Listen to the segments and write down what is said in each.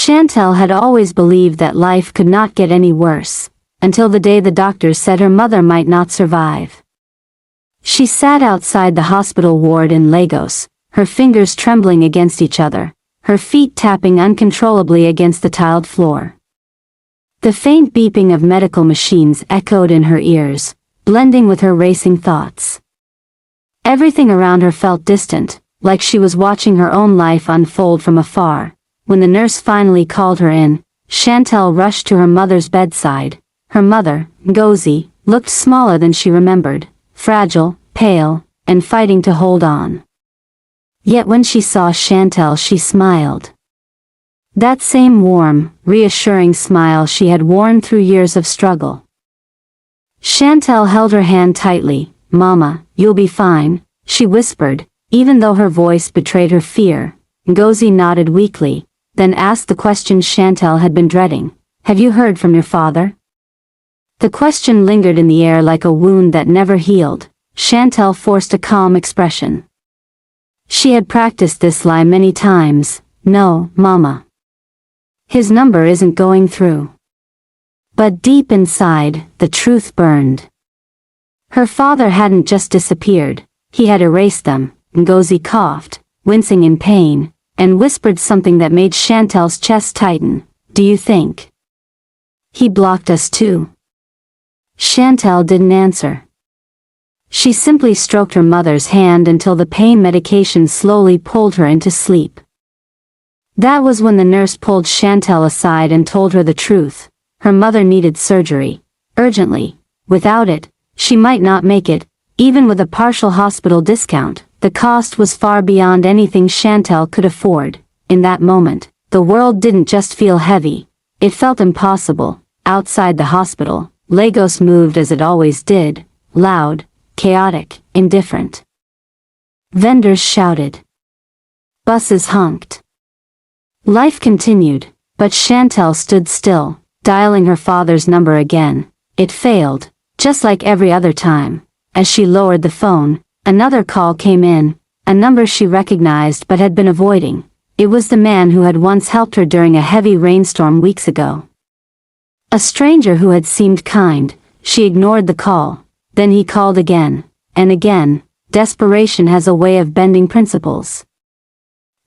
Chantelle had always believed that life could not get any worse, until the day the doctors said her mother might not survive. She sat outside the hospital ward in Lagos, her fingers trembling against each other, her feet tapping uncontrollably against the tiled floor. The faint beeping of medical machines echoed in her ears, blending with her racing thoughts. Everything around her felt distant, like she was watching her own life unfold from afar. When the nurse finally called her in, Chantelle rushed to her mother's bedside. Her mother, Ngozi, looked smaller than she remembered, fragile, pale, and fighting to hold on. Yet when she saw Chantelle she smiled. That same warm, reassuring smile she had worn through years of struggle. Chantelle held her hand tightly. "Mama, you'll be fine," she whispered, even though her voice betrayed her fear. Ngozi nodded weakly, then asked the question Chantelle had been dreading. "Have you heard from your father?" The question lingered in the air like a wound that never healed. Chantelle forced a calm expression. She had practiced this lie many times. "No, Mama. His number isn't going through." But deep inside, the truth burned. Her father hadn't just disappeared, he had erased them. Ngozi coughed, wincing in pain, and whispered something that made Chantelle's chest tighten. "Do you think he blocked us too?" Chantelle didn't answer. She simply stroked her mother's hand until the pain medication slowly pulled her into sleep. That was when the nurse pulled Chantelle aside and told her the truth. Her mother needed surgery, urgently. Without it, she might not make it. Even with a partial hospital discount, the cost was far beyond anything Chantelle could afford. In that moment, the world didn't just feel heavy, it felt impossible. Outside the hospital, Lagos moved as it always did, loud, chaotic, indifferent. Vendors shouted. Buses honked. Life continued, but Chantelle stood still, dialing her father's number again. It failed, just like every other time. As she lowered the phone, another call came in, a number she recognized but had been avoiding. It was the man who had once helped her during a heavy rainstorm weeks ago. A stranger who had seemed kind. She ignored the call. Then he called again, and again. Desperation has a way of bending principles.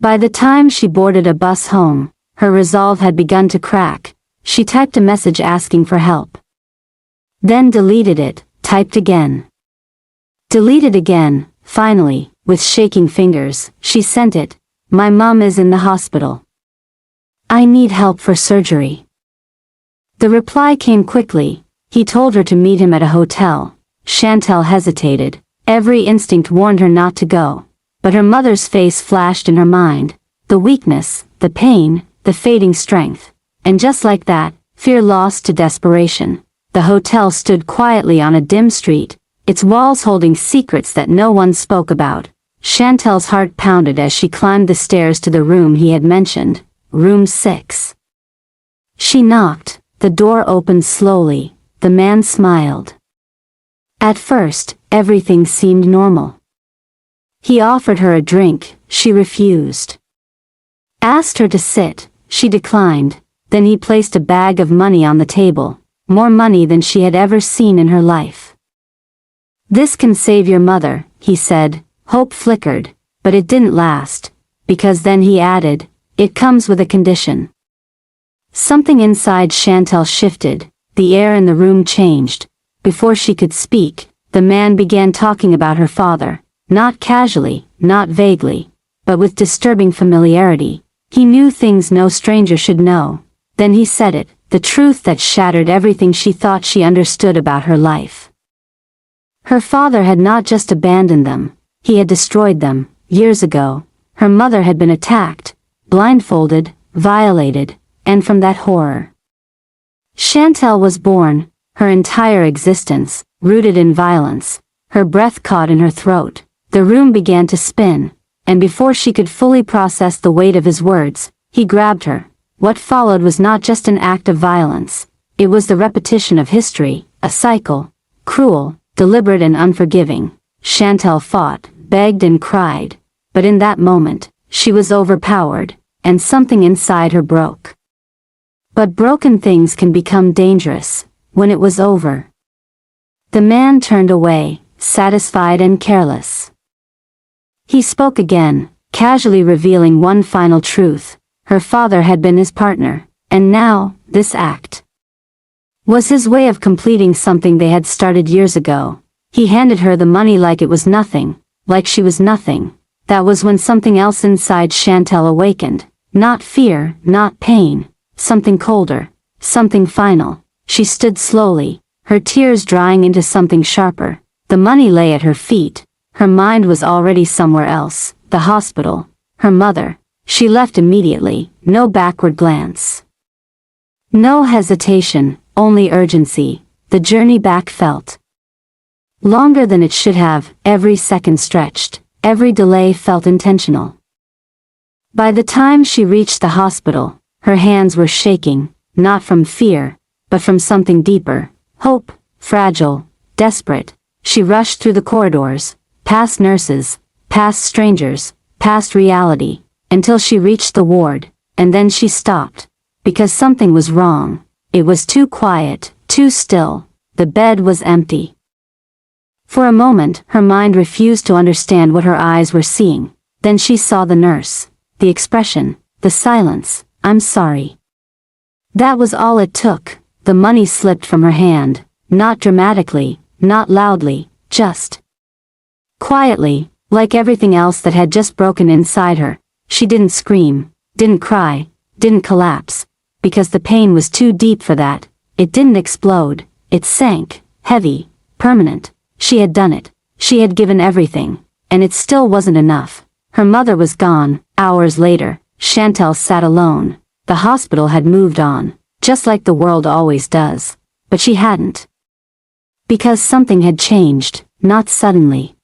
By the time she boarded a bus home, her resolve had begun to crack. She typed a message asking for help. Then deleted it, typed again. Deleted again. Finally, with shaking fingers, she sent it. "My mom is in the hospital. I need help for surgery." The reply came quickly. He told her to meet him at a hotel. Chantelle hesitated. Every instinct warned her not to go. But her mother's face flashed in her mind. The weakness, the pain, the fading strength. And just like that, fear lost to desperation. The hotel stood quietly on a dim street, its walls holding secrets that no one spoke about. Chantelle's heart pounded as she climbed the stairs to the room he had mentioned, room 6. She knocked, the door opened slowly, the man smiled. At first, everything seemed normal. He offered her a drink, she refused. Asked her to sit, she declined. Then he placed a bag of money on the table, more money than she had ever seen in her life. "This can save your mother," he said. Hope flickered, but it didn't last, because then he added, "It comes with a condition." Something inside Chantelle shifted, the air in the room changed. Before she could speak, the man began talking about her father. Not casually, not vaguely, but with disturbing familiarity. He knew things no stranger should know. Then he said it, the truth that shattered everything she thought she understood about her life. Her father had not just abandoned them, he had destroyed them. Years ago, her mother had been attacked, blindfolded, violated, and from that horror, Chantelle was born, her entire existence, rooted in violence. Her breath caught in her throat. The room began to spin, and before she could fully process the weight of his words, he grabbed her. What followed was not just an act of violence, it was the repetition of history, a cycle, cruel, deliberate and unforgiving. Chantelle fought, begged and cried, but in that moment, she was overpowered, and something inside her broke. But broken things can become dangerous. When it was over, the man turned away, satisfied and careless. He spoke again, casually revealing one final truth. Her father had been his partner, and now, this act was his way of completing something they had started years ago. He handed her the money like it was nothing, like she was nothing. That was when something else inside Chantelle awakened. Not fear, not pain, something colder, something final. She stood slowly, her tears drying into something sharper. The money lay at her feet. Her mind was already somewhere else, the hospital, her mother. She left immediately, no backward glance. No hesitation, only urgency. The journey back felt longer than it should have, every second stretched, every delay felt intentional. By the time she reached the hospital, her hands were shaking, not from fear, but from something deeper, hope, fragile, desperate. She rushed through the corridors, past nurses, past strangers, past reality, until she reached the ward, and then she stopped, because something was wrong. It was too quiet, too still. The bed was empty. For a moment, her mind refused to understand what her eyes were seeing. Then she saw the nurse, the expression, the silence. "I'm sorry." That was all it took. The money slipped from her hand, not dramatically, not loudly, just quietly, like everything else that had just broken inside her. She didn't scream, didn't cry, didn't collapse, because the pain was too deep for that. It didn't explode, it sank, heavy, permanent. She had done it. She had given everything, and it still wasn't enough. Her mother was gone. Hours later, Chantelle sat alone. The hospital had moved on, just like the world always does. But she hadn't. Because something had changed, not suddenly.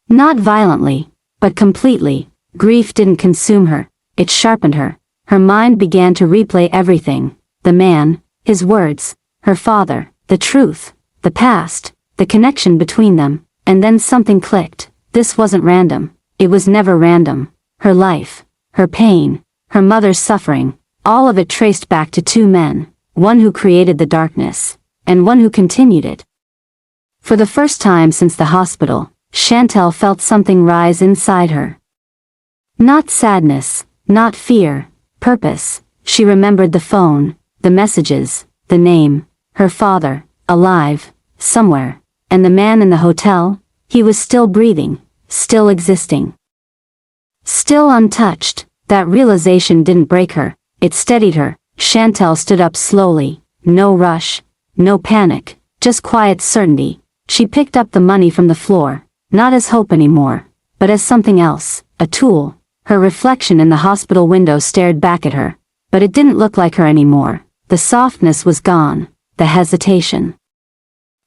Not violently, but completely. Grief didn't consume her, it sharpened her. Her mind began to replay everything. The man, his words, her father, the truth, the past, the connection between them. And then something clicked. This wasn't random. It was never random. Her life, her pain, her mother's suffering, all of it traced back to two men, one who created the darkness, and one who continued it. For the first time since the hospital, Chantelle felt something rise inside her. Not sadness, not fear, purpose. She remembered the phone, the messages, the name, her father, alive, somewhere, and the man in the hotel, he was still breathing, still existing. Still untouched. That realization didn't break her, it steadied her. Chantelle stood up slowly, no rush, no panic, just quiet certainty. She picked up the money from the floor, not as hope anymore, but as something else, a tool. Her reflection in the hospital window stared back at her, but it didn't look like her anymore. The softness was gone, the hesitation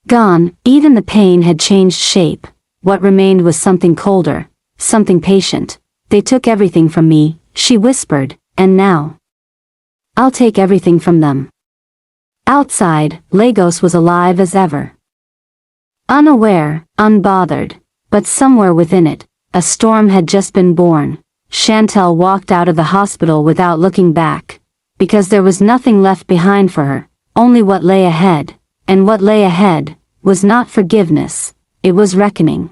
gone, even the pain had changed shape. What remained was something colder, something patient. "They took everything from me," she whispered, "and now I'll take everything from them." Outside, Lagos was alive as ever. Unaware, unbothered, but somewhere within it, a storm had just been born. Chantelle walked out of the hospital without looking back, because there was nothing left behind for her, only what lay ahead, and what lay ahead was not forgiveness, it was reckoning.